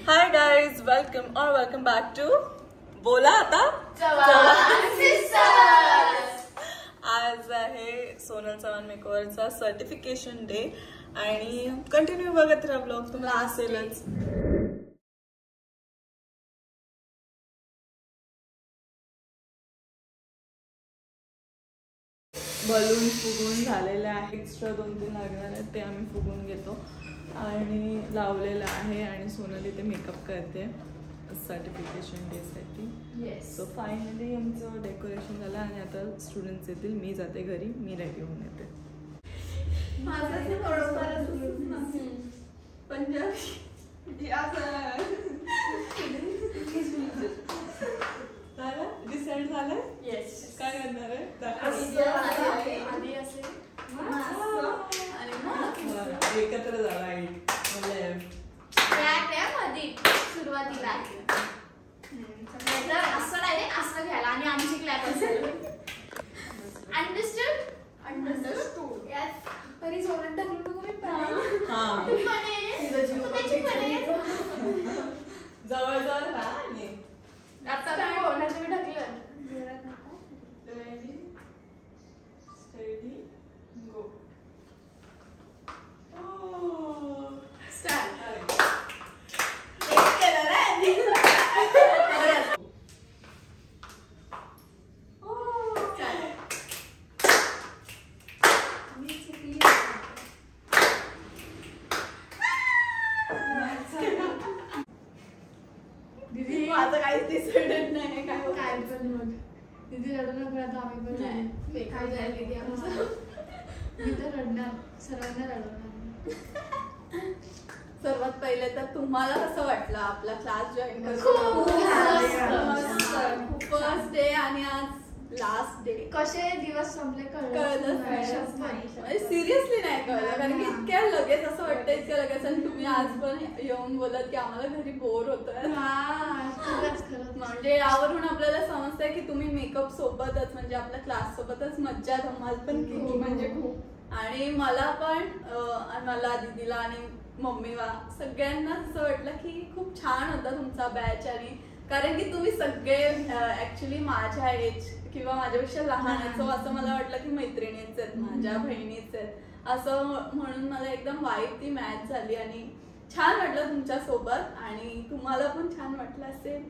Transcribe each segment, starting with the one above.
High guys, welcome back to बोला आता आज आहे सोनल चव्हाण मेकओव्हरचा सर्टिफिकेशन डे आणि कंटिन्यू बघत राहा ब्लॉग, तुम्हाला असेलच. बलून फुगून झालेले आहे, एक्स्ट्रा 2-3 लागणार आहेत ते आम्ही फुगून घेतो आणि लावलेलं आहे आणि सोनल इथे मेकअप करते सर्टिफिकेशन डे साठी. सो फायनली आमचं डेकोरेशन झालं आणि आता स्टुडंट्स येतील, मी जाते घरी, मी रेडी होऊन येते. डिसाइड झालं काय करणार आहे एकत्र झाला सुरुवातीला असं डायरेक्ट असं घ्यायला आणि आमची क्लॅप असेल. Understood yes. तरी सोडून टाकलं नको मी जवळ जवळ राहा. आता काय होणार तुम्ही ढकलं. Steady, go. दीदी माझं काहीच डिसाइडेड नाही काय पण मग दीदी रडू नको आता आम्ही पण नाही काय जाईल दीदी आमचं. मी तर रडणार, सर्वांना रडवणार. सर्वात पहिले तर तुम्हाला कसं वाटलं आपला क्लास जॉईन करून? फर्स्ट डे आणि आज लास्ट डे. कसे दिवस संपले कळलंच नाही, सिरियसली नाही कळलं, कारण की इतक्या लगेच असं वाटतं इतक्या लगेच. आणि तुम्ही आज पण येऊन बोलत की आम्हाला घरी बोर होतोय. म्हणजे यावरून आपल्याला समजतंय की तुम्ही मेकअप सोबतच म्हणजे आपल्या क्लास सोबतच मज्जा धमाल पण केली म्हणजे खूप. आणि मला पण मला दीदीला आणि मम्मीला सगळ्यांना असं वाटलं की खूप छान होता तुमचा बॅच. आणि कारण की तुम्ही सगळे ऍक्च्युली माझ्या एज किंवा माझ्यापेक्षा लहान आहेत, सो असं मला वाटलं की मैत्रिणीच आहेत, माझ्या बहिणीच आहेत असं म्हणून मला एकदम वाईब ती मॅच झाली आणि छान वाटलं तुमच्या सोबत. आणि तुम्हाला पण छान वाटलं असेल.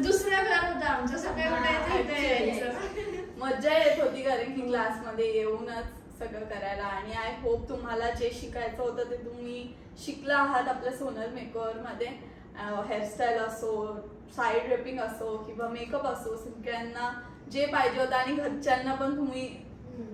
दुसऱ्या घर होता आमचं, सगळं मज्जा येत होती कारण की क्लासमध्ये येऊनच सगळं करायला. आणि आय होप तुम्हाला जे शिकायचं होतं ते तुम्ही शिकला आहात आपल्या सोनल मेकओव्हर मध्ये. हेअरस्टाईल असो, साईड ड्रेपिंग असो किंवा मेकअप असो, सगळ्यांना जे पाहिजे होतं. आणि घरच्यांना पण तुम्ही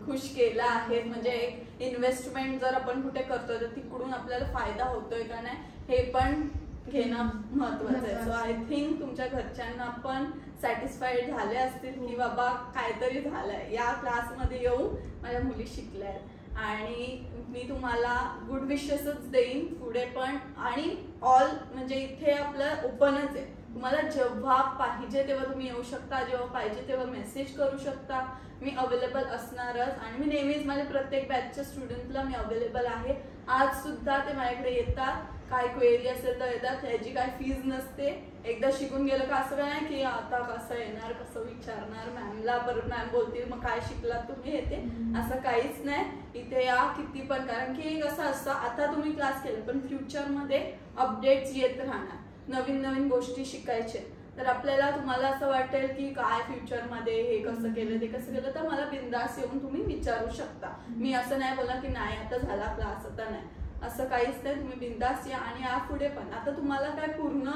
खुश केला आहे. म्हणजे एक इन्व्हेस्टमेंट जर आपण कुठे करतोय तर तिकडून आपल्याला फायदा होतोय का नाही हे पण घेणं महत्वाचं आहे. सो आय थिंक तुमच्या घरच्यांना पण सॅटिस्फाईड झाले असतील की बाबा काहीतरी झालंय, या क्लासमध्ये येऊन माझ्या मुली शिकल्या आहेत. आणि मी तुम्हाला गुड विशेसच देईन पुढे पण. आणि ऑल म्हणजे इथे आपलं ओपनच आहे, तुम्हाला जेव्हा पाहिजे तेव्हा तुम्ही येऊ शकता, जेव्हा पाहिजे तेव्हा मेसेज करू शकता. मी अवेलेबल असणारच आणि मी नेहमीच माझ्या प्रत्येक बॅचच्या स्टुडंटला मी अवेलेबल आहे. आज सुद्धा ते माझ्याकडे येतात, काय क्वेरी असेल तर येतात, त्याची काय फीज नसते. एकदा शिकून गेलं का असं काय नाही की आता कसं येणार, कसं विचारणार मॅमला, परत मॅम बोलतील मग काय शिकलात तुम्ही येते, असं काहीच नाही. इथे या किती पण, कारण की कसं असतं आता तुम्ही क्लास केले पण फ्युचरमध्ये अपडेट्स येत राहणार, नवीन नवीन गोष्टी शिकायचे. तर आपल्याला तुम्हाला असं वाटेल की काय फ्युचरमध्ये हे कसं केलं ते कसं केलं, तर मला बिंदास येऊन तुम्ही विचारू शकता. मी असं नाही बोलणार की नाही आता झाला क्लास आता नाही, असं काहीच नाही. तुम्ही बिंदास या. आणि यापुढे पण आता तुम्हाला काय पूर्ण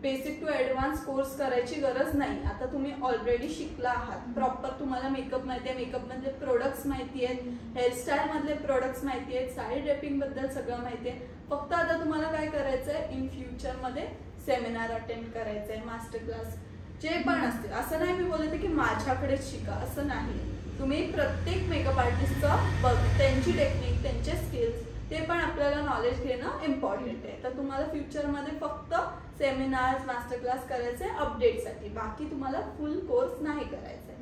बेसिक टू ऍडव्हान्स कोर्स करायची गरज नाही. आता तुम्ही ऑलरेडी शिकला आहात, प्रॉपर तुम्हाला मेकअप माहिती आहे, मेकअप मधले प्रोडक्ट्स माहिती आहेत, हेअरस्टाईल मधले प्रोडक्ट्स माहिती आहेत, साईड ड्रेपिंग बद्दल सगळं माहिती आहे. फक्त आता तुम्हाला काय करायचंय, इन फ्युचरमध्ये सेमिनार अटेंड करायचंय, मास्टर क्लास जे पण असतील. असं नाही मी बोलते की माझ्याकडेच शिका, असं नाही. तुम्ही प्रत्येक मेकअप आर्टिस्टचं बघ, त्यांची टेक्निक, त्यांचे स्किल्स ते पण आपल्याला नॉलेज घेणं इम्पॉर्टंट आहे. तर तुम्हाला फ्युचरमध्ये फक्त सेमिनार्स, मास्टर क्लास करायचे अपडेटसाठी, बाकी तुम्हाला फुल कोर्स नाही करायचा.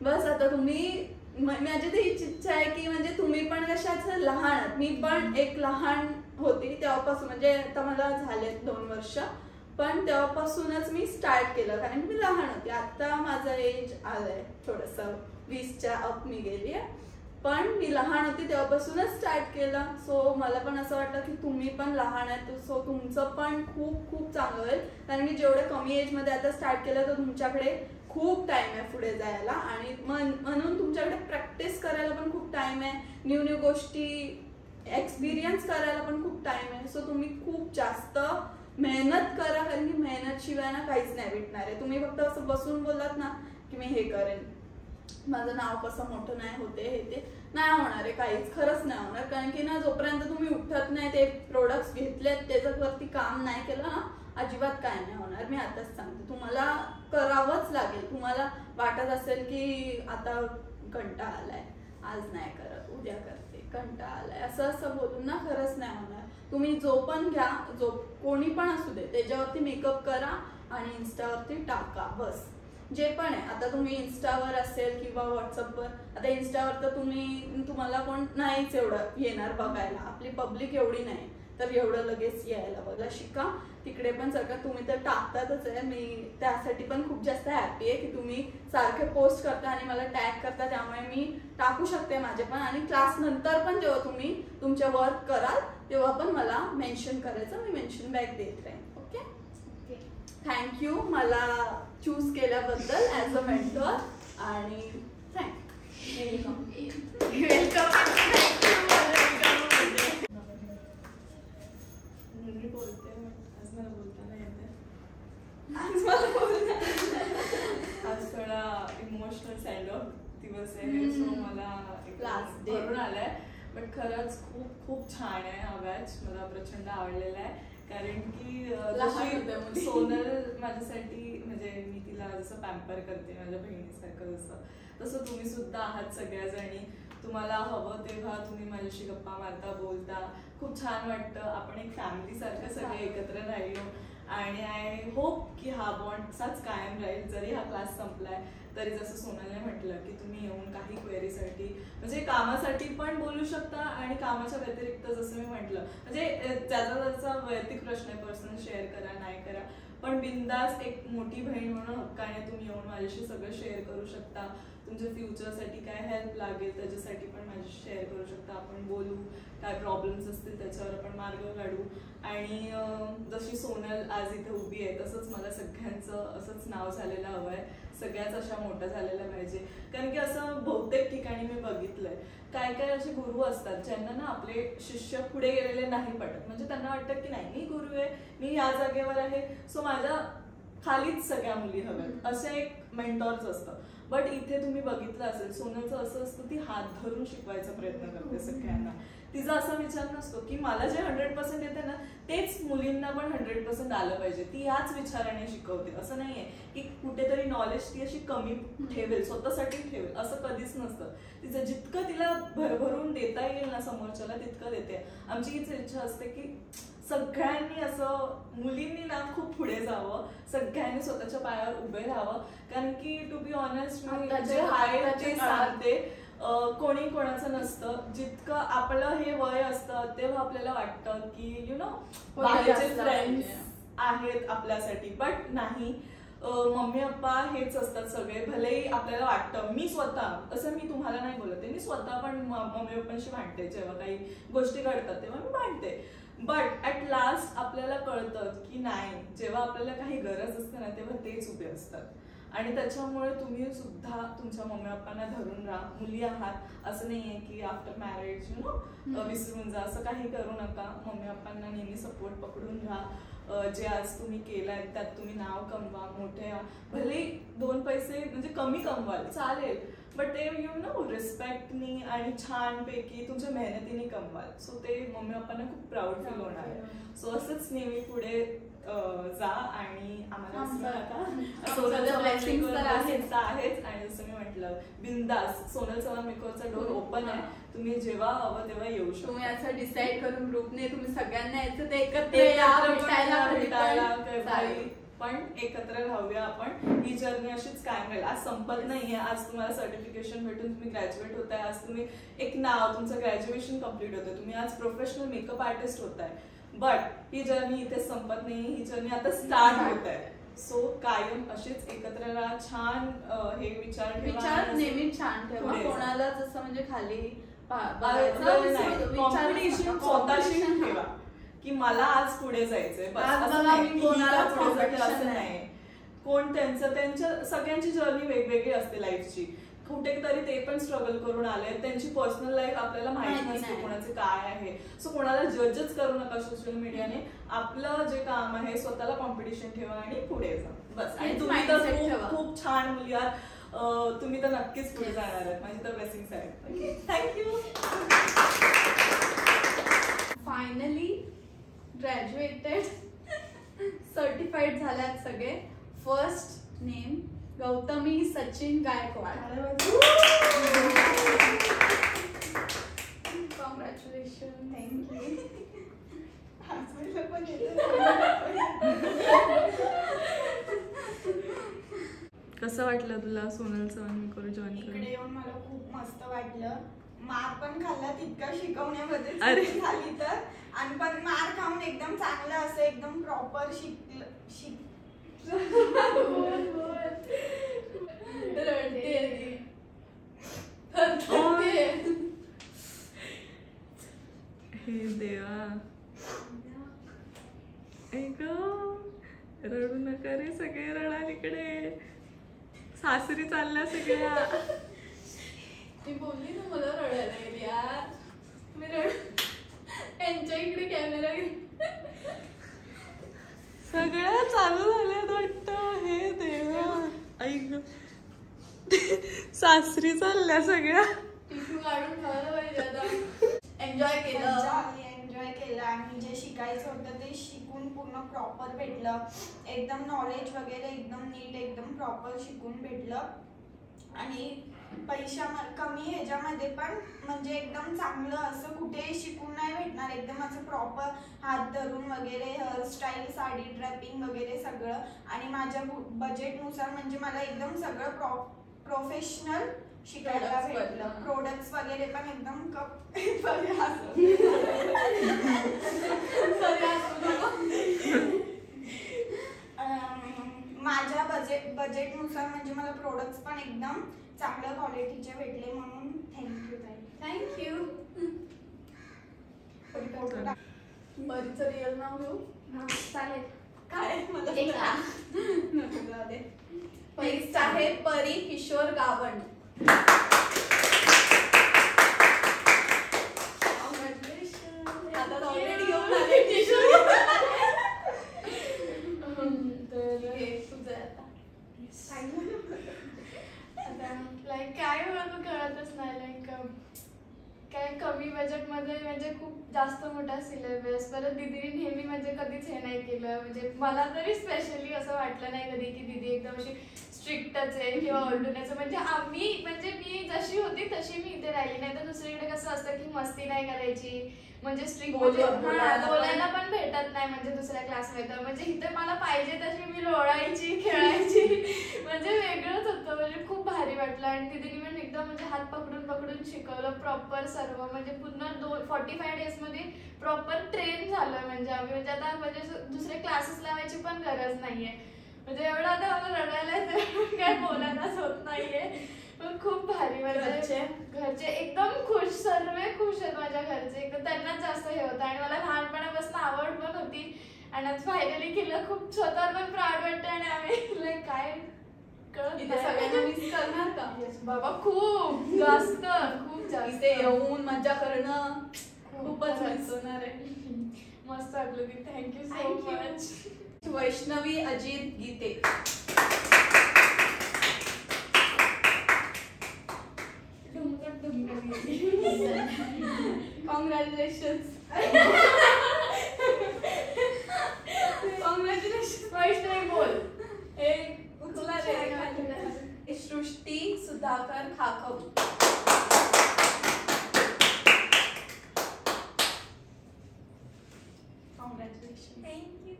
बस आता तुम्ही माझी तर हीच इच्छा आहे की म्हणजे तुम्ही पण कशाच लहान, मी पण एक लहान होती तेव्हापासून, म्हणजे आता मला झाले 2 वर्ष, पण तेव्हापासूनच मी स्टार्ट केलं, कारण मी लहान होते. आता माझं एज आलंय थोडंसं 20च्या अप मी गेली आहे, पण मी लहान होती तेव्हापासूनच स्टार्ट केलं. सो मला पण असं वाटतं की तुम्ही पण लहान आहेत, सो तुमचं पण खूप खूप चांगलं होईल, कारण की जेवढं कमी एजमध्ये आता स्टार्ट केलं तर तुमच्याकडे खूप टाइम आहे पुढे जायला, आणि म्हणून तुमच्याकडे प्रॅक्टिस करायला पण खूप टाइम आहे, न्यू न्यू गोष्टी एक्सपिरियन्स करायला पण खूप टाइम आहे. सो तुम्ही खूप जास्त मेहनत करा, कारण की मेहनत शिवाय ना काहीच नाही भेटणार आहे. तुम्ही फक्त असं बसून बोललात ना की मी हे करेन, माझं नाव कसं मोठं नाही होते, हे ते नाही होणार आहे, काहीच खरंच नाही होणार. कारण की ना जोपर्यंत तुम्ही उठत नाही, ते प्रोडक्ट्स घेतलेत त्याच्यावरती काम नाही केलं ना, अजिबात काय नाही होणार. मी आताच सांगते, तुम्हाला करावंच लागेल. तुम्हाला वाटत असेल की आता कंटाळा आलाय, आज नाही करत, उद्या करते, कंटाळा आलाय, असं बोलून ना खरंच नाही होणार. तुम्ही जो पण घ्या, जो कोणी पण असू दे, त्याच्यावरती मेकअप करा आणि इन्स्टावरती टाका, बस. जे पण आहे, आता तुम्ही इन्स्टावर असेल किंवा व्हॉट्सअपवर, आता इन्स्टावर तर तुम्हाला कोण नाहीच एवढं येणार बघायला, आपली पब्लिक एवढी नाही, तर एवढं लगेच यायला बघा शिका. तिकडे पण सगळं तुम्ही तर टाकतातच आहे, मी त्यासाठी पण खूप जास्त हॅपी आहे की तुम्ही सारखे पोस्ट करता आणि मला टॅग करता, त्यामुळे मी टाकू शकते माझे पण. आणि क्लास नंतर पण जेव्हा तुम्ही तुमच्या वर्क कराल तेव्हा पण मला मेन्शन करायचं, मी मेन्शन बॅक देत राहीन. ओके, थँक्यू मला चूज केल्याबद्दल ॲज अ मेंटर, आणि वेलकम. मी बोलते, आज मला बोलता नाही येते, आज थोडा इमोशनल साइड ऑफ दिवस आहे, सो मला क्लास भरून आलाय. पण खरंच खूप खूप छान आहे हा बॅच, मला प्रचंड आवडलेला आहे. कारण की सोनल माझ्यासाठी, म्हणजे मी तिला जसं पॅम्पर करते माझ्या बहिणीसारखं, तसं तुम्ही सुद्धा आहात सगळ्याजणी. तुम्हाला हवं तेव्हा तुम्ही माझ्याशी गप्पा मारता, बोलता, खूप छान वाटतं. आपण एक फॅमिली सारखं सगळे एकत्र राहिलो, आणि आय होप की हा बॉन्ड असाच कायम राहील. जरी हा क्लास संपलाय तरी जसं सोनलने म्हटलं की तुम्ही येऊन काही क्वेरीसाठी, म्हणजे कामासाठी पण बोलू शकता, आणि कामाच्या व्यतिरिक्त जसं मी म्हटलं, म्हणजे त्याचा वैयक्तिक प्रश्न आहे, पर्सनल शेअर करा, नाही करा, पण बिंदास एक मोठी बहीण म्हणून हक्काने तुम्ही येऊन माझ्याशी सगळं शेअर करू शकता. तुमच्या फ्युचरसाठी काय हेल्प लागेल त्याच्यासाठी पण माझ्याशी शेअर करू शकता. आपण बोलू, काय प्रॉब्लेम्स असतील त्याच्यावर आपण मार्ग काढू. आणि जशी सोनल आज इथे उभी आहे तसंच मला सगळ्यांचं असंच नाव झालेलं हवं आहे, सगळ्याच अशा मोठ्या झालेल्या पाहिजे. कारण की असं बहुतेक ठिकाणी मी बघितलंय, काय काय असे गुरु असतात ज्यांना ना आपले शिष्य पुढे गेलेले नाही पडत, म्हणजे त्यांना वाटतं की नाही मी गुरु आहे, मी या जागेवर आहे, सो माझ्या खालीच सगळ्या मुली हव्यात, असं एक मेंटॉर्स असतं. बट इथे तुम्ही बघितलं असेल सोनलचं असं असतं, ती हात धरून शिकवायचा प्रयत्न करते सगळ्यांना. तिचा असा विचार नसतो की मला जे 100% येते ना तेच मुलींना पण 100% आलं पाहिजे, ती याच विचाराने शिकवते. असं नाहीये की कुठेतरी नॉलेज ती अशी कमी ठेवेल, स्वतःसाठी ठेवेल, असं कधीच नसतं. तिचं जितकं तिला भरभरून देता येईल ना समोरच्याला तितकं देते. आमची हीच इच्छा असते की सगळ्यांनी असं, मुलींनी ना खूप पुढे जावं, सगळ्यांनी स्वतःच्या पायावर उभे राहावं. कारण की टू बी ऑनेस्ट मी जे सांगते, कोणी कोणाचं नसतं. जितकं आपलं हे वय असतं तेव्हा आपल्याला वाटतं की यु नो बाहेरचे फ्रेंड्स आहेत आपल्यासाठी, बट नाही. मम्मी पप्पा हेच असतात सगळे. भलेही आपल्याला वाटतं, मी स्वतः, असं मी तुम्हाला नाही बोलते, मी स्वतः पण मम्मी पप्पांशी भांडते, जेव्हा काही गोष्टी घडतात तेव्हा मी भांडते. बट ॲट लास्ट आपल्याला कळतं की नाही, जेव्हा आपल्याला काही गरज असते ना तेव्हा तेच उभे असतात. आणि त्याच्यामुळे तुम्ही सुद्धा तुमच्या मम्मी पप्पांना धरून राहा. मुली आहात असं नाहीये की आफ्टर मॅरेज यु नो विसरून जा, असं काही करू नका. मम्मी पप्पांना नेहमी सपोर्ट पकडून राहा. जे आज तुम्ही केलंय त्यात तुम्ही नाव कमवा, मोठे भले 2 पैसे म्हणजे कमी कमवाल चालेल, बट ते यु नो रिस्पेक्टनी आणि छानपैकी तुमच्या मेहनतीने कमवाल. सो ते मम्मी पप्पांना खूप प्राऊड फील होणार आहे. सो असंच नेहमी पुढे जा आणि आम्हाला आहेच. आणि जसं मी म्हटलं बिंदास सोनल चव्हाण मेकओव्हरचा डोर ओपन आहे, तुम्ही जेव्हा हवं तेव्हा येऊ शकता. तुम्ही असं डिसाईड करून ग्रुपने तुम्ही सगळ्यांना यायचं ते एकत्र पण एकत्र राहूया आपण. ही जर्नी अशीच कायम राहील. आज संपत नाहीये. आज तुम्हाला सर्टिफिकेशन भेटून तुम्ही ग्रॅज्युएट होताय. आज तुम्ही एक नाव, तुमचं ग्रॅज्युएशन कम्प्लीट होतंय. तुम्ही आज प्रोफेशनल मेकअप आर्टिस्ट होताय. बट ही जर्नी इथे संपत नाही. ही जर्नी आता स्टार्ट होत आहे. सो कायम अशीच एकत्र राहा. छान हे विचार नेहमी छान ठेवा. कोणाला जसं म्हणजे खाली कॉम्पिटिशन स्वतःशी ठेवा की मला आज पुढे जायचंय. असं नाही. कोण त्यांच्या सगळ्यांची जर्नी वेगवेगळी असते लाईफची. कुठेतरी ते पण स्ट्रगल करून आले. त्यांची पर्सनल लाईफ आपल्याला माहिती नसते कोणाचे काय आहे. सो कोणाला जजच करू नका सोशल मीडियाने. आपलं जे काम आहे स्वतःला कॉम्पिटिशन ठेवा आणि पुढे जा बस. आणि तुम्ही तर खूप छान मुली आहात. तुम्ही तर नक्कीच पुढे जाणार आहात. माझी तर ब्लेसिंग्स आहेत. थँक्यू. फायनली ग्रॅज्युएटेड, सर्टिफाईड झाल्यात सगळे. First name Gautami Sachin Gaikwad. Congratulation. Thank you. कसं वाटलं तुला सोनलचं मेकओव्हर जॉईन करून? इकडे येऊन मला खूप मस्त वाटलं. मार पण खाल्ला तितका शिकवण्यामध्ये झाली तर. आणि पण मार खाऊन एकदम चांगलं असं एकदम प्रॉपर हे देवा. रडू नका रे. सगळे रडा इकडे. सासरी चालल्या सगळ्या. ती बोलली ना मला रडायला गेली यार. मी त्यांच्या इकडे कॅमेरा सगळ्या चालू झाल्यात वाटतं. हे देवा. ऐक सासरी चालल्या सगळ्या. टिश्यू काढून ठेवायला पाहिजे आता. एन्जॉय केलं आणि जे शिकायचं होतं ते शिकून पूर्ण प्रॉपर भेटलं. एकदम नॉलेज वगैरे एकदम नीट एकदम प्रॉपर शिकून भेटलं. आणि पैसा कमी ह्याच्यामध्ये पण म्हणजे एकदम चांगलं असं कुठे शिकून नाही भेटणार. एकदम असं प्रॉपर हात धरून वगैरे हेअरस्टाईल, साडी ड्रेपिंग वगैरे सगळं. आणि माझ्या बजेटनुसार म्हणजे मला एकदम सगळं प्रोफेशनल शिकायला भेटलं. प्रोडक्ट्स वगैरे पण एकदम माझ्या बजेटनुसार म्हणजे मला प्रोडक्ट्स पण एकदम चांगल्या क्वालिटीचे भेटले. म्हणून थँक्यू ताई. थँक्यू. परीचं रिअल नाव घेऊ? चालेल. काय मला नेक्स्ट आहे परी किशोर गावंड. आता ऑलरेडी घेऊन आले टिश्यू. लाईक काय मला कळतच नाही. लाईक काय कमी बजेटमध्ये म्हणजे खूप जास्त मोठा सिलेबस. परत दीदीने नेहमी म्हणजे कधीच हे नाही केलं. म्हणजे मला तरी स्पेशली असं वाटलं नाही कधी की दीदी एकदम अशी स्ट्रिक्टच आहे किंवा ओरडण्याचं. म्हणजे मी जशी होती तशी मी इथे राहिली. नाही तर दुसरीकडे कसं असतं की मस्ती नाही करायची. म्हणजे स्ट्रिक्ट बोलायला पण भेटत नाही म्हणजे दुसऱ्या क्लासमध्ये. तर म्हणजे इथे मला पाहिजे तशी मी लोळायची, खेळायची. म्हणजे वेगळंच होतं. म्हणजे खूप भारी वाटलं. आणि दीदीने पण एकदम म्हणजे हात पकडून शिकवलं प्रॉपर सर्व. म्हणजे पूर्ण 45 डेजमध्ये प्रॉपर ट्रेन झालं. म्हणजे आम्ही म्हणजे आता म्हणजे दुसरे क्लासेस लावायची पण गरज नाहीये. म्हणजे एवढं आता मला रडायला येतं. काय बोलायलाच होत नाहीये. पण खूप भारी. म्हणजे घरचे एकदम खुश. सर्व खुश आहेत माझ्या घरचे. एकदम त्यांनाच जास्त हे होतं. आणि मला लहानपणापासून आवड पण होती. आणि आज फायनली केलं. खूप स्वतःवर पण प्राऊड वाटतं. आणि आम्ही काय सगळ्यांना मिस करणार का? बाबा खूप जास्त इथे येऊन मजा करणं खूपच मिस होणार आहे. मस्त वाटलं की. Thank you so much. Vaishnavi Ajit Gite. Congratulation. Vaishnavi बोल. उचला रे. सृष्टी सुधाकर खाकम. कॉंग्रॅच्युलेशन. थँक्यू.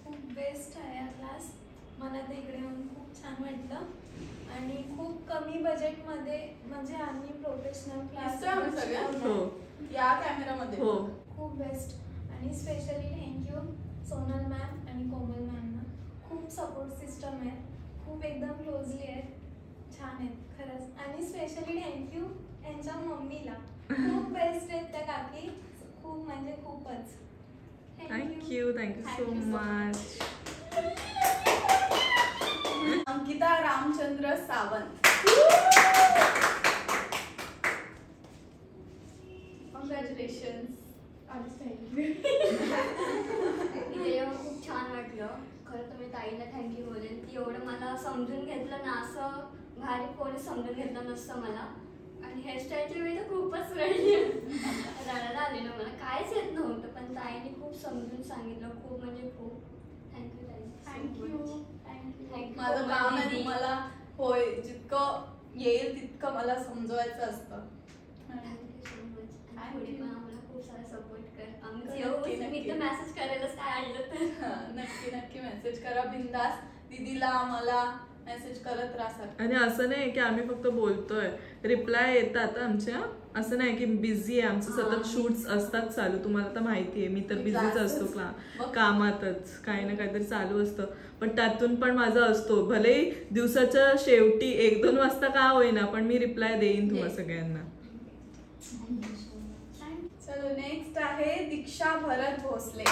खूप बेस्ट आहे हा क्लास. मला तर इकडे येऊन खूप छान वाटलं आणि खूप कमी बजेटमध्ये म्हणजे आम्ही प्रोफेशनल क्लास या कॅमेरामध्ये खूप बेस्ट. आणि स्पेशली थँक्यू सोनल मॅम आणि कोमल मॅमना. खूप सपोर्ट सिस्टम आहे, खूप एकदम क्लोजली आहेत, छान आहेत खरंच. आणि स्पेशली थँक्यू यांच्या मम्मीला, खूप बेस्ट आहेत त्या काकी, खूप म्हणजे खूपच. Thank you so much. Ankita Ramchandra Sawant. Congratulations. इथे येऊन खूप छान वाटलं. खरं तर मी ताईला थँक्यू बोलेन, ती एवढं मला समजून घेतलं ना, असं भारी कोणी समजून घेतलं नसतं मला. आणि हेअरस्टाईलच्या वेळी तर खूपच रडली, रडायला आलेलं, मला काहीच येत नव्हतं, पण ताईने खूप समजून सांगितलं, खूप म्हणजे खूप. थँक्यू ताई. थँक्यू. माझं काम आहे तुम्हाला होय जितकं येईल तितकं मला समजवायचं असतं. Thank you so much. थोडी पण आम्हाला खूप सारा सपोर्ट कर. आमचं मी तर मेसेज करायलाच काय आणलं तर नक्की मेसेज करा बिंदास. दीदीला मला मेसेज करत राहा. आणि असं नाही की आम्ही फक्त बोलतोय, रिप्लाय येतात आमच्या. असं नाही की बिझी आहे, आमचं सतत शूट्स असतात चालू. तुम्हाला तर माहिती आहे, मी तर बिझीच असतो कामातच, काही ना काहीतरी चालू असतं. पण त्यातून पण माझं असतो, भलेही दिवसाच्या शेवटी 1-2 वाजता का होईना, पण मी रिप्लाय देईन तुम्हा सगळ्यांना. चलो नेक्स्ट आहे दीक्षा भरत भोसले.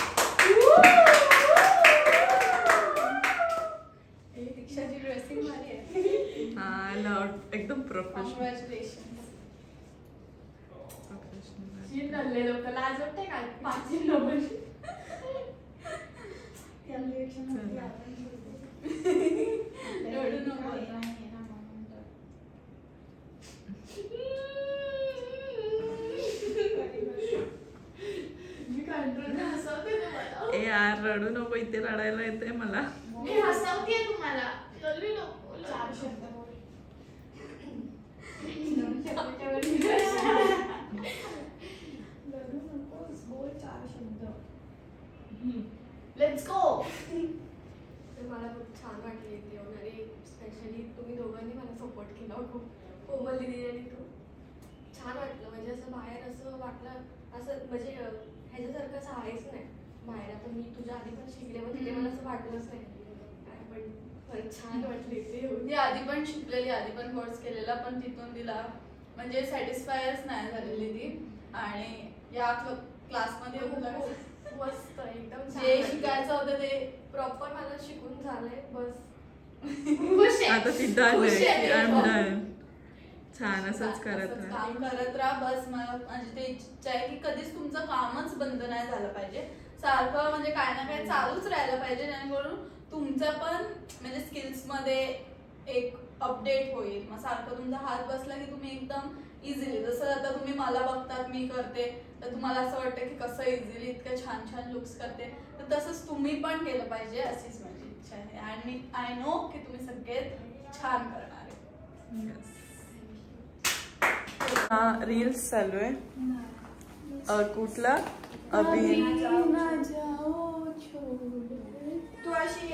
दीक्षाची ड्रेसिंग भारी आहे. हा एकदम प्रोफेशनल. कॉंग्रॅच्युलेशन्स. लोक लाज वाटते का 5 नंबर रडू नको. ए यार रडू नको, इथे रडायला येते मला. मी हसवते तुम्हाला. रडू नको. 4 शब्द बोल. Let's go. मला खूप छान वाटली इथे येऊन. आणि स्पेशली तुम्ही दोघांनी मला सपोर्ट केला खूप, कोमल दिदी आणि तू. छान वाटलं, म्हणजे असं बाहेर असं वाटलं, असं म्हणजे ह्याच्यासारखं असं आहेच नाही बाहेर. आता मी तुझ्या आधी पण शिकले, मग तिथे मला असं वाटलंच नाही, पण खरंच छान वाटलं इथे येऊन. ती आधी पण शिकलेली, आधी पण कोर्स केलेला, पण तिथून तिला म्हणजे सॅटिस्फायच नाही झालेली ती. आणि या क्लासमध्ये मस्त एकदम जे शिकायचं होतं ते प्रॉपर मला शिकून झालंय. बस आता ती डन. छान असंच काम करत राहा. बस मला म्हणजे ते इच्छा आहे की कधीच तुमचं कामच बंद नाही झालं पाहिजे. सारखं म्हणजे काय ना काय चालूच राहायला पाहिजे, जेणेकरून तुमचं पण म्हणजे स्किल्स मध्ये एक अपडेट होईल. मग सारखं तुमचा हात बसला की तुम्ही एकदम इझिली, जसं आता तुम्ही मला बघतात मी करते तर तुम्हाला असं वाटतं की कसं इझिली इतकं छान छान लुक्स करते, तर तसंच तुम्ही पण केलं पाहिजे, अशीच माझी इच्छा आहे. आणि आय नो की तुम्ही सगळे छान करणार आहे. हा रील्स चालू आहे. कुठला अभी तू अशी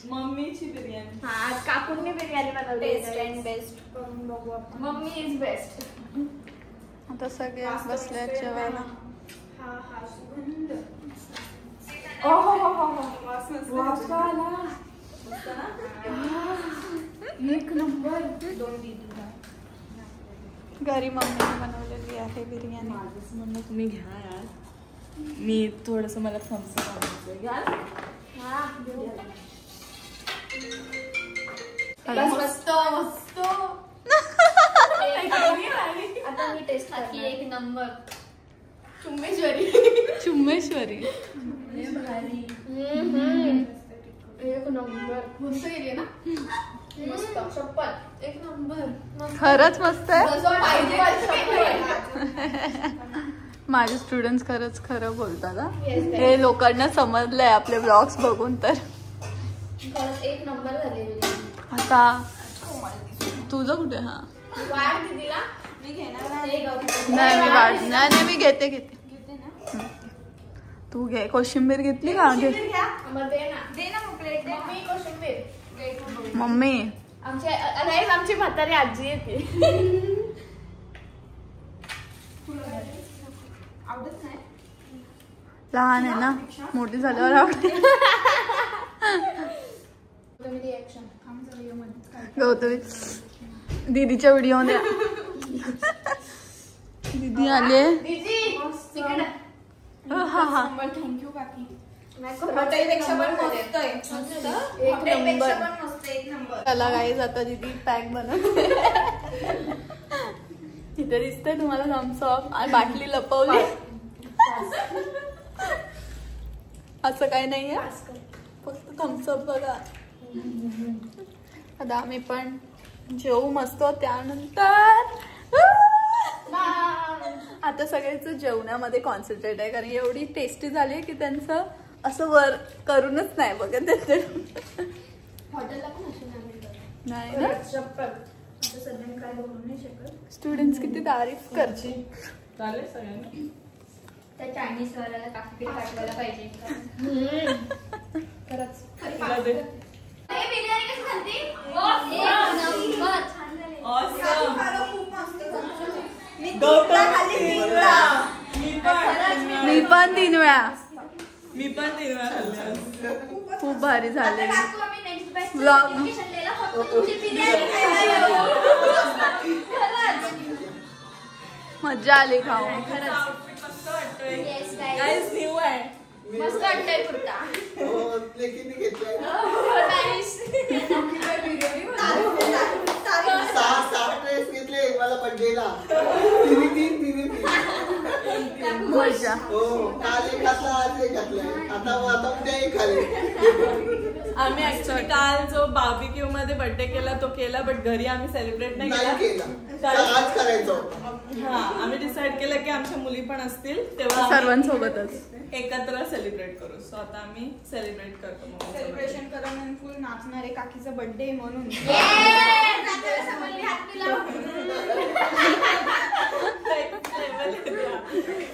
मम्मीची बिर्याणी. हा काकूंनी बिर्याणी बनवली. बेस्ट अँड बेस्ट करून बघू आपण. Mummy is best. आता सगळे बसल्यात जेवायला. हा हा सुगंध. एक नंबर. 2 दीदी घरी मम्मीने बनवलेली आहे बिर्याणी. तुम्ही घ्या यार. मी थोडस मला थम्सअप आणायचं घ्या. मस्त मस्त. आता मी टेस्ट करते. एक नंबर. चुम्मेश्वरी. चुम्मेश्वरी भारी. एक नंबर. मस्त गेली ना. मस्त. शपथ एक नंबर. खरंच मस्त आहे. जसं पाहिजे. माझे स्टुडंट्स खरंच खरं बोलतात हा. Yes, guys. हे लोकांना समजलंय आपले ब्लॉग्स बघून. तर खरंच एक नंबर झालेली. आता तुझं कुठे? हा वाढ दिदीला. मी घेणार नाही गं. नाही मी वाढ नाही मी घेते घेते ना. तू घे. कोशिंबीर घेतली का? घे. कोशिंबीर घ्या. मग दे ना. दे ना मग प्लेट दे. मम्मी कोशिंबीर. मम्मी आमची म्हातारी आजी येते. आवडत नाही. लहान आहे ना, मोठी झाल्यावर आवडते. रिएक्शन गौतमी दीदीच्या व्हिडिओ मध्ये दीदी आले. दीदी इकडे. हा हा थँक्यू काकी. हॉटेलपेक्षा हॉटेलपेक्षा पण पण मस्त आहे. एक हॉटेलपेक्षा पण मस्त. एक नंबर. चला गाईज आता दीदी पॅक बनवते. इथे दिसतंय तुम्हाला थम्सअप आणि बाटली लपवली. असं काही नाहीये, फक्त थम्सअप बघा. आता आम्ही पण जेवू मस्त. त्यानंतर आता सगळ्याच जेवणामध्ये कॉन्सन्ट्रेट आहे, कारण एवढी टेस्टी झाली की त्यांचं असं वर करूनच नाही बघत ते. हॉटेलला पण अशी नाही ना, आता सध्या मी काय बोलू नाही शकत. स्टुडंट्स किती तारीफ करते. चालेल सगळ्यांना. त्या चायनीज वाल्याला काकीकडे पाठवायला पाहिजे. खरंच. तुला दे. हे बिर्याणी कशी झाली? एक नंबर. छान झाली. Awesome. खरं खूप मस्त झालं. मी गौतम तीनदा खाल्ली, तीनदा. मी पण 3 वेळा. मी पण 3 वेळा खाल्ली. खूप भारी झाले. आता काकू आम्ही नेक्स्ट बॅच Vlog. नोटिफिकेशन द्यायला फक्त तुमची बिर्याणी खायला येऊ. खरंच. मज्जा आली खाऊ. Yes, guys. गाईज न्यू आहे. मस्त वाटतंय कुर्ता. Nice. सहा ड्रेस घेतले मला बर्थडेला. तिने मज्जा. हो, काल एक घातला, आज एक घातलाय. आता उद्या एक खाले. आम्ही ऍक्च्युली काल जो बार्बिक्यू मध्ये बर्थडे केला तो केला, बट घरी आम्ही सेलिब्रेट नाही केला. आज करायचं. हा, आम्ही डिसाइड केलं की आमच्या मुली पण असतील तेव्हा सर्वांसोबतच एकत्र सेलिब्रेट करू. सो आता आम्ही सेलिब्रेट करतो. सेलिब्रेशन करून आणि फुल नाचणारे काकीचा बर्थडे म्हणून.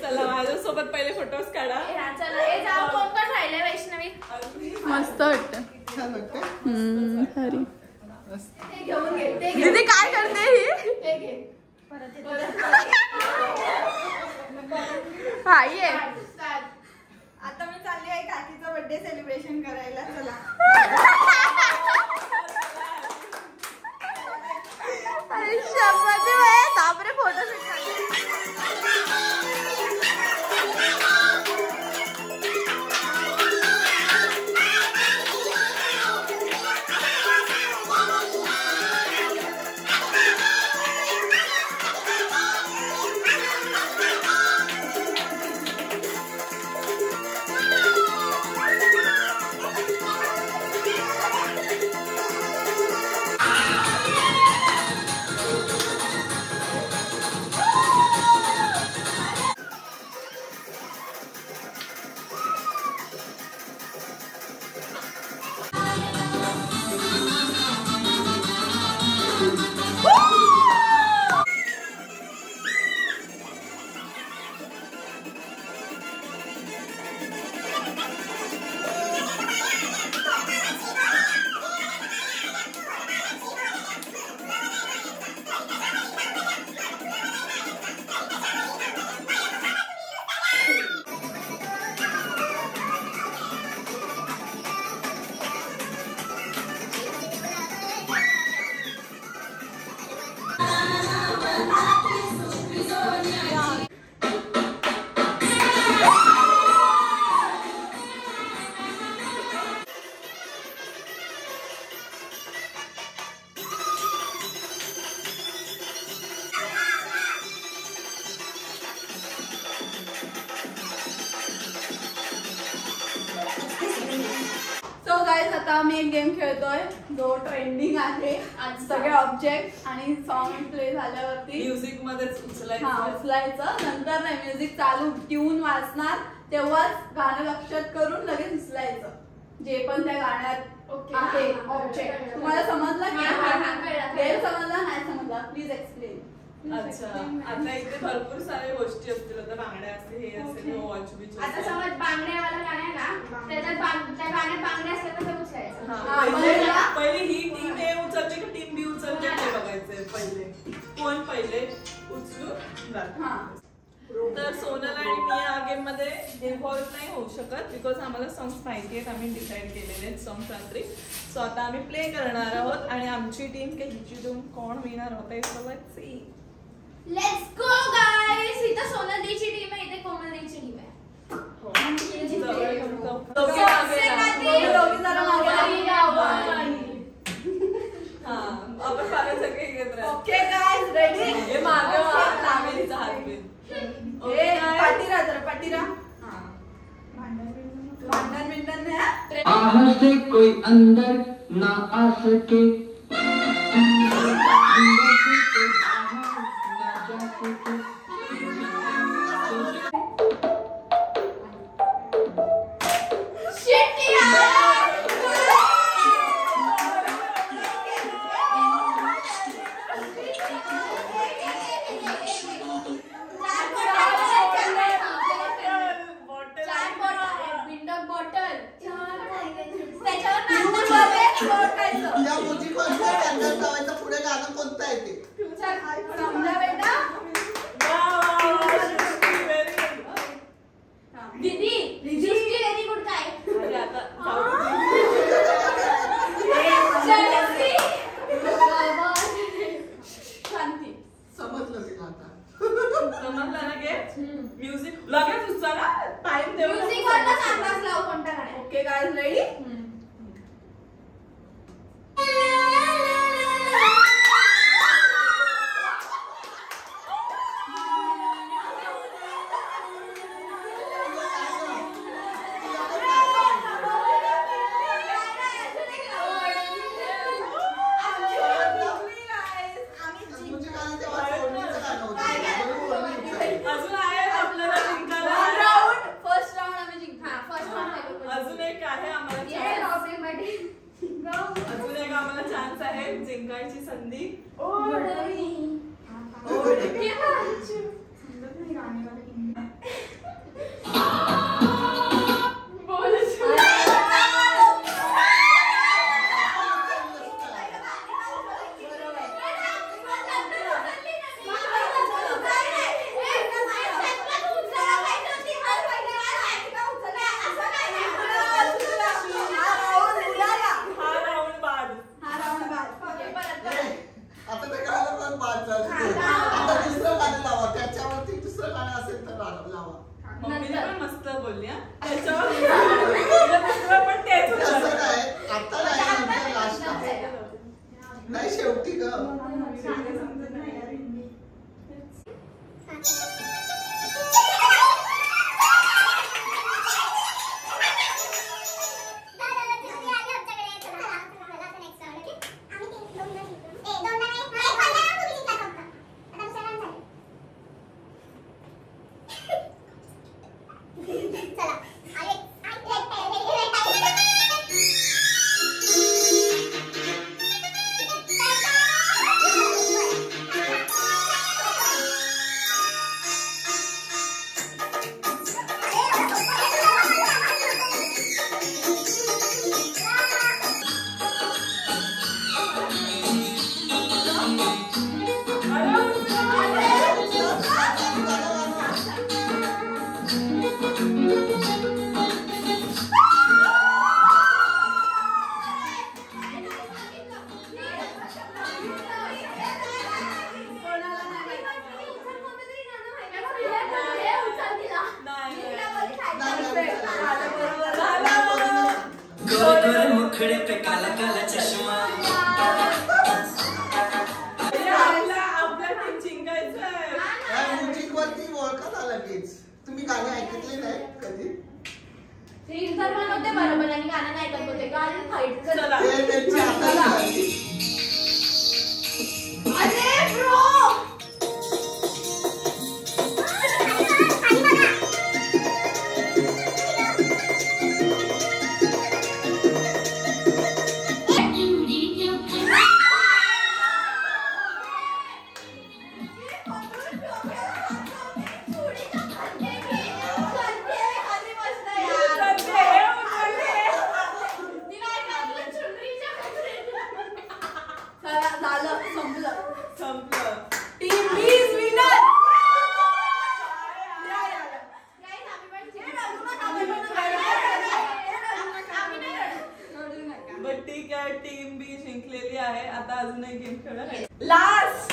चला माझ्यासोबत पहिले फोटोज काढा. कोण पण राहिले वैष्णवी? मस्त वाटतं. छान वाटतं. खरी ते घेऊन घे. ते घे. दीदी काय करते ही? ते घे. हा ये. आता मी चालली आहे काकीचा बर्थडे सेलिब्रेशन करायला. चला. आयुष्यामध्ये बापरे फोटो गाईज आता आम्ही एक गेम खेळतोय जो ट्रेंडिंग आहे आज. सगळे ऑब्जेक्ट आणि सॉन्ग प्ले झाल्यावरती म्युझिक मध्येच उचलायचं. नंतर नाही, म्युझिक चालू ट्यून वाजणार तेव्हाच गाणं लक्षात करून लगेच उचलायचं जे पण त्या गाण्यात आहे ऑब्जेक्ट. तुम्हाला समजलं की समजला नाही समजला प्लीज एक्सप्लेन. अच्छा, आता इथे भरपूर साऱ्या गोष्टी असतील. आता बांगड्या असतील, हे असेल, वॉच बीच. आता समज बांगड्यावाला गाणं आहे ना, त्याच्यात त्या गाण्यात बांगड्या असल्या तर उचलायचं. पहिले ही टीम ए उचलते की टीम बी उचलते ते बघायचंय. पहिले कोण पहिले उचलून जात. तर सोनल आणि मी या गेम मध्ये इन्व्हॉल्व नाही होऊ शकत बिकॉज आम्हाला सॉंग्स माहिती आहेत. आम्ही डिसाईड केलेले आहेत सॉंग्स रात्री. सो आता आम्ही प्ले करणार आहोत आणि आमची टीम की हिची टीम कोण विनर होते let's see. Let's go guys. इथं सोनल दीची टीम आहे, इथे कोमल दीची टीम आहे. आपण पाहिजे सगळे एकत्र. Okay guys ready. हे मागे लावेलीचा हात बिन. पाटीरा जरा पाटीरा. भांडण बिंडण नाही. बाहर से कोई अंदर ना आ सके, अंदर से कोई बाहर ना जा सके. या म्युझिक वर पुढे गाणं कोणतं आहे ते समजा बेटा. दीदी व्हेरी गुड. काय शांती समजलं तिला आता. समजलं ना गे. म्युझिक लगेच उचला टाइम देऊ. म्युझिक वरच अंदाज लाव कोणता गाणं. Okay guys ready. अजून आहे आपल्याला जिंकायला. फर्स्ट राऊंड आम्ही जिंकलो. फर्स्ट वन अजून एक आहे आम्हाला अजून एक आम्हाला चान्स आहे जिंकायची संधी. मम्मीने पण मस्त बोलली. पण तेच नाही शेवटी ग. मुखड़े पे काला काला चश्मा. म्युझिक वरती ओळखत आला लगेच. तुम्ही गाणे ऐकले नाही कधी? रील तर बनवते बरोबर आणि गाणं नाही ऐकत होते गाणं फाईट चला ते त्यांची आता अरे ब्रो टीम बी जिंकलेली आहे. आता अजून एक गेम खेळूया. Last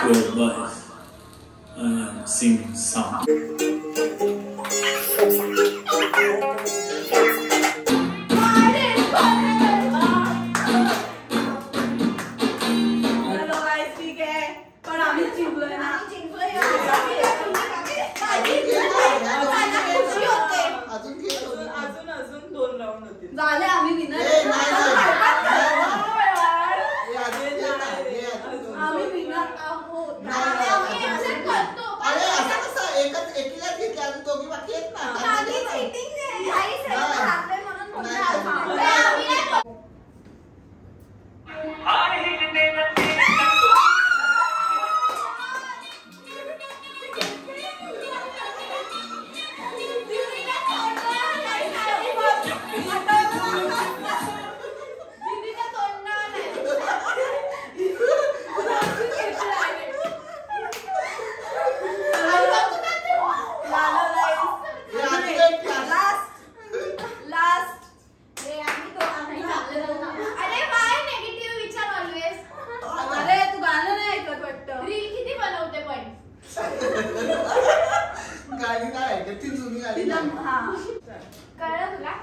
Goodbye. I am singing song. ठीक आहे पण आम्ही जिंकलोय ना. अजून 2 राऊंड होतील. झाले आम्ही विनर. आम्ही विनर आहोत. अरे असं कसं एकच एकीलाच घेतलं आणि दोघी बाकी आहेत ना. गाडी काय आहे ती जुनी गाडी कळलं तुला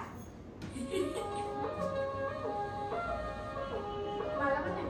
मला पण नाही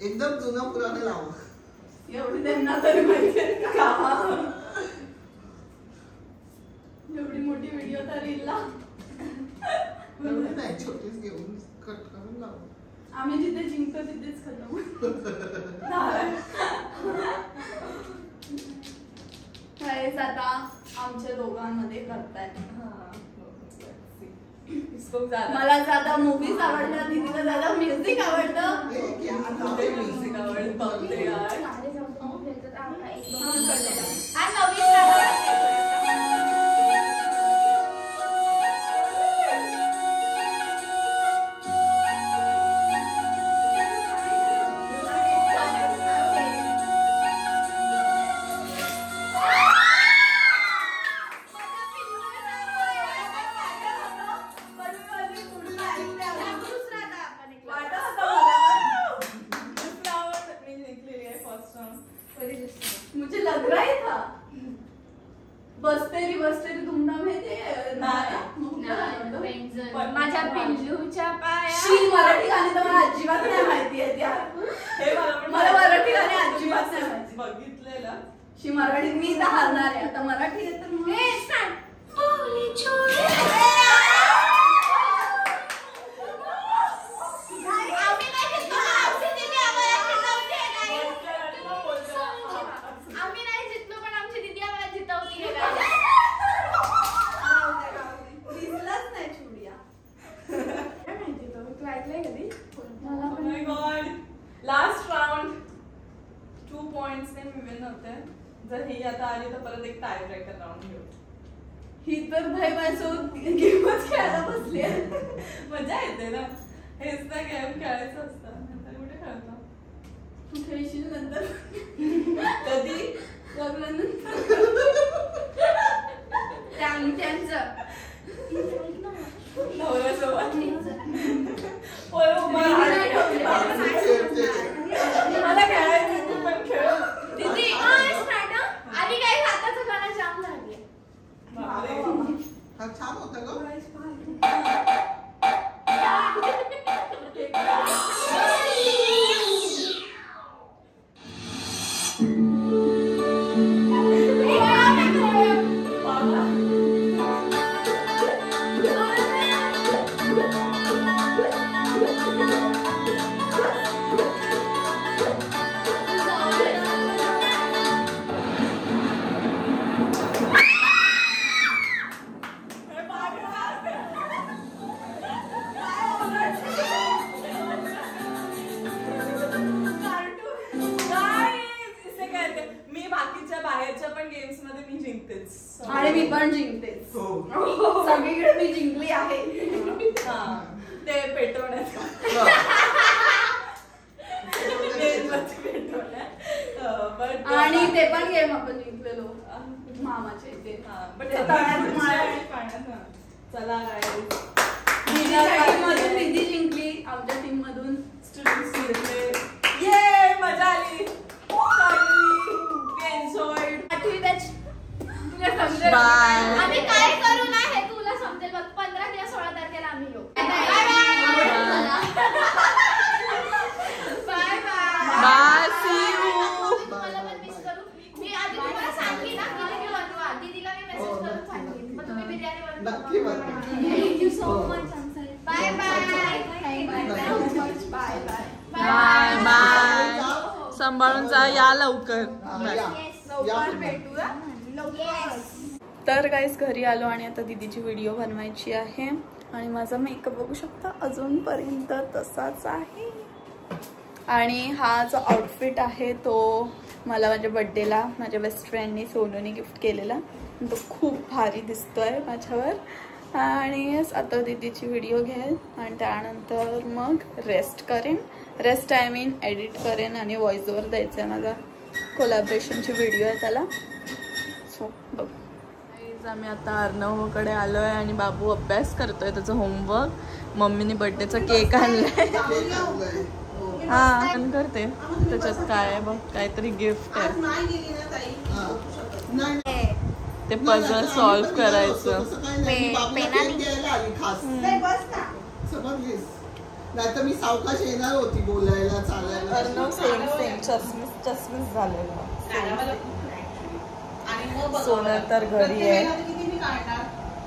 एकदम जुना पुराणा लाव. एवढी त्यांना तरी माहिती का एवढी मोठी व्हिडिओ तर रीलला नाही छोटीच घेऊन कट करून लाव. आम्ही जिथे जिंकतो तिथेच खतम. आता आमच्या दोघांमध्ये करतायत. मला ज्यादा मूवीज आवडतात, दीदीला ज्यादा म्युझिक आवडतं. म्युझिक आवडत बघते यार. मुझे लग रहा ही था लास्ट राउंड 2 पॉइंट्सने मी विन होते. जर ही आता आली तर परत एक टाय ब्रेकर राउंड घेऊ. ही तर भाई माझ्यासोबत गेमच खेळायला बसली. मजा येते ना. हेच ना गेम खेळायचं असतं. नंतर कुठे खेळतो. तू खेळशील नंतर. कधी लग्नानंतर. त्यांचं नवऱ्यासोबत. मला खेळायचं तू पण खेळ. दीदी मॅडम आधी काय हाताचं गाणं जाम लागले. छान होतं ग. आणि मी पण जिंकतेच. सगळीकडे मी जिंकली आहे. ते पेटवण्यात आणि ते पण गेम आपण जिंकलेलो मामाचे ते. चला मधून निधी जिंकली. आमच्या टीम मधून स्टुडंट्स जिंकले. ये मजा आली. आम्ही काय करू ना हे तुला समजेल बघ. 15 किंवा 16 तारखेला आम्ही येऊ. Bye bye. See you. तुम्हाला पण मिस करू. मी आधी तुम्हाला सांगितलं ना की मी बनवा. दीदीला मी मेसेज करून सांगितलं. मग तुम्ही बिर्याणी बनवा. नक्की बनवा. Thank you so much. Bye bye. Bye bye. सांभाळून जा. या लवकर. लवकर भेटूया. तर गाईस घरी आलो आणि आता दीदीची व्हिडिओ बनवायची आहे. आणि माझा मेकअप बघू शकता अजूनपर्यंत तसाच आहे. आणि हा जो आउटफिट आहे तो मला माझ्या बड्डेला माझ्या बेस्ट फ्रेंडनी सोनूने गिफ्ट केलेला. तो खूप भारी दिसतोय माझ्यावर. आणि आता दीदीची व्हिडिओ घेईल आणि त्यानंतर मग रेस्ट करेन. रेस्ट आय मीन एडिट करेन आणि व्हॉइस ओव्हर द्यायचा आहे. माझा कोलॅबरेशनची व्हिडिओ आहे त्याला. सो बघ. आम्ही आता अर्णवकडे आलोय आणि बाबू अभ्यास करतोय त्याचा होमवर्क. मम्मीने बर्थडेचा केक आणलाय. हा करते. त्याच्यात काय आहे बघ काहीतरी गिफ्ट आहे. ते पझल सॉल्व्ह करायचं. नाही तर मी सावकाश येणार होती बोलायला चालायला. अर्णव सेम चष्मीस झालेला. सोनल तर घरी आहे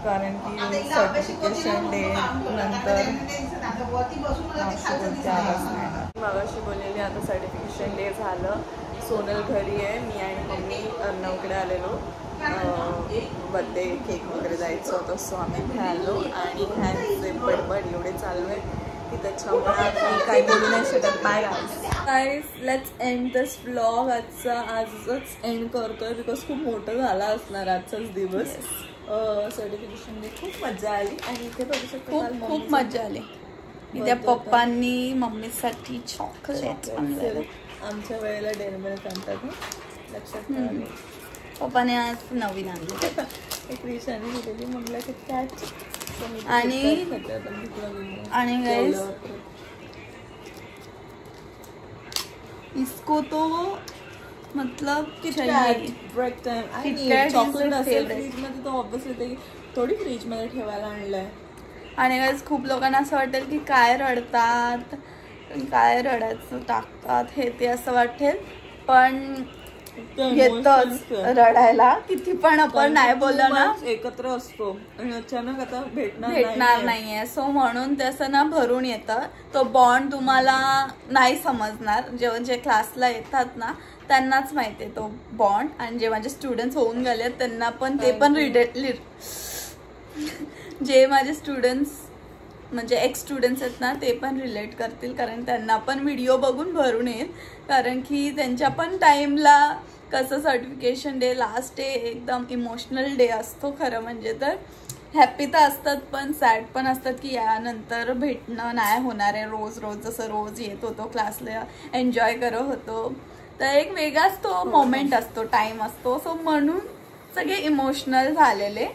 कारण की सर्टिफिकेशन डे नंतर मागाशी बोललेली. आता सर्टिफिकेशन डे झालं. सोनल घरी आहे. मी आणि मम्मी अर्णवकडे आलेलो. बर्थडे केक वगैरे जायचं होतं सो आम्ही इथे आलो. आणि ह्यांचे बडबड एवढे चालू आहे की त्याच्यामुळे मी काही बोलू नाही शकत. Bye guys. Let's end this vlog. आजच एंड करतोय बिकॉज खूप मोठं झाला असणार आजचाच दिवस. सर्टिफिकेशन डे खूप मजा आली. आणि इथे बघू शकतो खूप मजा आली. इथे पप्पांनी मम्मीसाठी चॉकलेट आणले. आमच्या वेळेला डेअरी मिल्क आणतात लक्षात ठेवा. पप्पाने आज नवीन आणली. एक रिशाने दिलेली मम्मीला किटकॅट. आणि गाइस इसको तो मतलब ब्रेक टाइम चॉकलेट असेल फ्रीज मध्ये तो ऑब्विसली थोडी फ्रीज मध्ये ठेवायला आणलंय. आणि गाइस खूप लोकांना असं वाटेल की काय रडतात काय रडायचं टाकतात हे ते असं वाटेल. पण येतच रडायला किती पण आपण नाही बोललो ना. एकत्र असतो आणि अचानक आता भेटणार नाहीये. सो म्हणून ते असं ना भरून येतं. तो बॉन्ड तुम्हाला नाही समजणार. जेव्हा जे क्लासला येतात ना त्यांनाच माहिती आहे तो बॉन्ड. आणि जे माझे स्टुडंट्स होऊन गेले त्यांना पण ते पण जे माझे स्टुडंट्स म्हणजे एक्स स्टुडंट्स आहेत ना ते पण रिलेट करतील, कारण त्यांना पण व्हिडिओ बघून भरून येईल. कारण की त्यांच्या पण टाईमला कसं सर्टिफिकेशन डे लास्ट डे एकदम इमोशनल डे असतो खरं म्हणजे. तर हॅप्पी तर असतात पण सॅड पण असतात की यानंतर भेटणं नाही होणार आहे रोज रोज, जसं रोज येत होतो क्लासला एन्जॉय करत होतो. तर एक वेगळाच तो मोमेंट असतो, टाइम असतो. सो म्हणून सगळे इमोशनल झालेले.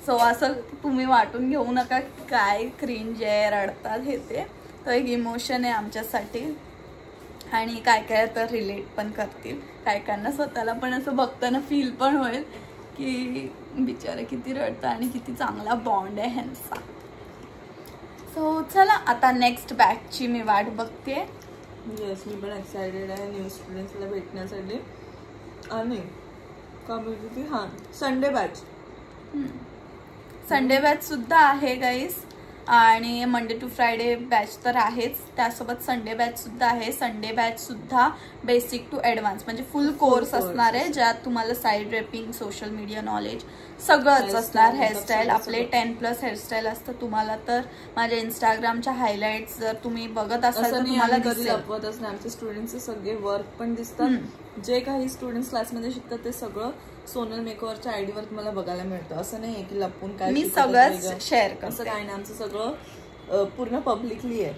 सो असं तुम्ही वाटून घेऊ नका काय क्रिंज आहे, रडतात हे ते. तो एक इमोशन आहे आमच्यासाठी. आणि काय काय तर रिलेट पण करतील, काय कायना स्वतःला पण असं बघताना फील पण होईल की बिचारे किती रडतात आणि किती चांगला बॉन्ड आहे ह्यांचा. सो चला आता नेक्स्ट बॅचची मी वाट बघते. येस, मी पण एक्सायटेड आहे न्यू स्टुडंट्सला भेटण्यासाठी. आणि कम्युनिटी संडे बॅच सुद्धा आहे गाईस. आणि मंडे टू फ्रायडे बॅच तर आहेच, त्यासोबत संडे बॅच सुद्धा आहे. संडे बॅच सुद्धा बेसिक टू ॲडव्हान्स म्हणजे फुल कोर्स असणार आहे, ज्यात तुम्हाला side draping, social media knowledge सगळंच असणार. हेअरस्टाईल आपले 10+ हेअरस्टाईल असतं. तुम्हाला तर माझ्या इंस्टाग्रामच्या हायलाइट्स जर तुम्ही बघत असाल तर तुम्हाला लपवतच नाही. आमचे स्टुडंट्सचे सगळे वर्क पण दिसतात. जे काही स्टुडंट्स क्लासमध्ये शिकतात ते सगळं सोनल मेकओव्हरच्या आयडी वर तुम्हाला बघायला मिळतं. असं नाही की लपून काय, मी सगळं शेअर करते. असं काय नाही, आमचं सगळं पूर्ण पब्लिकली आहे.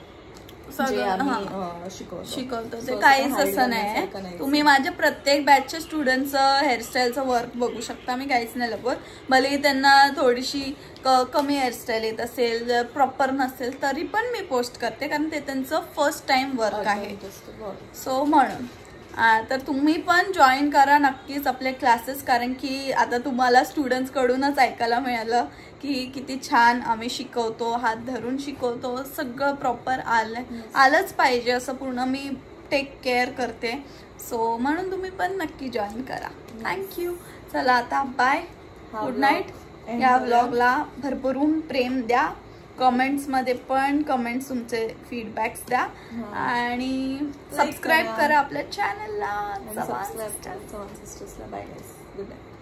शिकवतो ते काहीच असं नाही. तुम्ही माझ्या प्रत्येक बॅचच्या स्टुडंटचं हेअरस्टाईलचं वर्क बघू शकता. मी काहीच नाही लपवत. भले त्यांना थोडीशी कमी हेअरस्टाईल येत असेल, प्रॉपर नसेल तरी पण मी पोस्ट करते, कारण ते त्यांचं फर्स्ट टाइम वर्क आहे. सो म्हणून तर तुम्ही पण जॉईन करा नक्कीच आपले क्लासेस. कारण की आता तुम्हाला स्टुडंट्स कडूनच ऐकायला मिळालं की किती छान आम्ही शिकवतो, हात धरून शिकवतो, सगळं प्रॉपर आलंच पाहिजे असं पूर्ण मी टेक केअर करते. सो म्हणून तुम्ही पण नक्की जॉईन करा. थँक्यू. चला आता बाय, गुड नाईट. या व्लॉगला भरभरून प्रेम द्या. कमेंट्समध्ये पण कमेंट्स तुमचे फीडबॅक्स द्या आणि सबस्क्राईब करा आपल्या चॅनलला. चव्हाण सिस्टर्सला. बाय गाईस, गुड नाईट.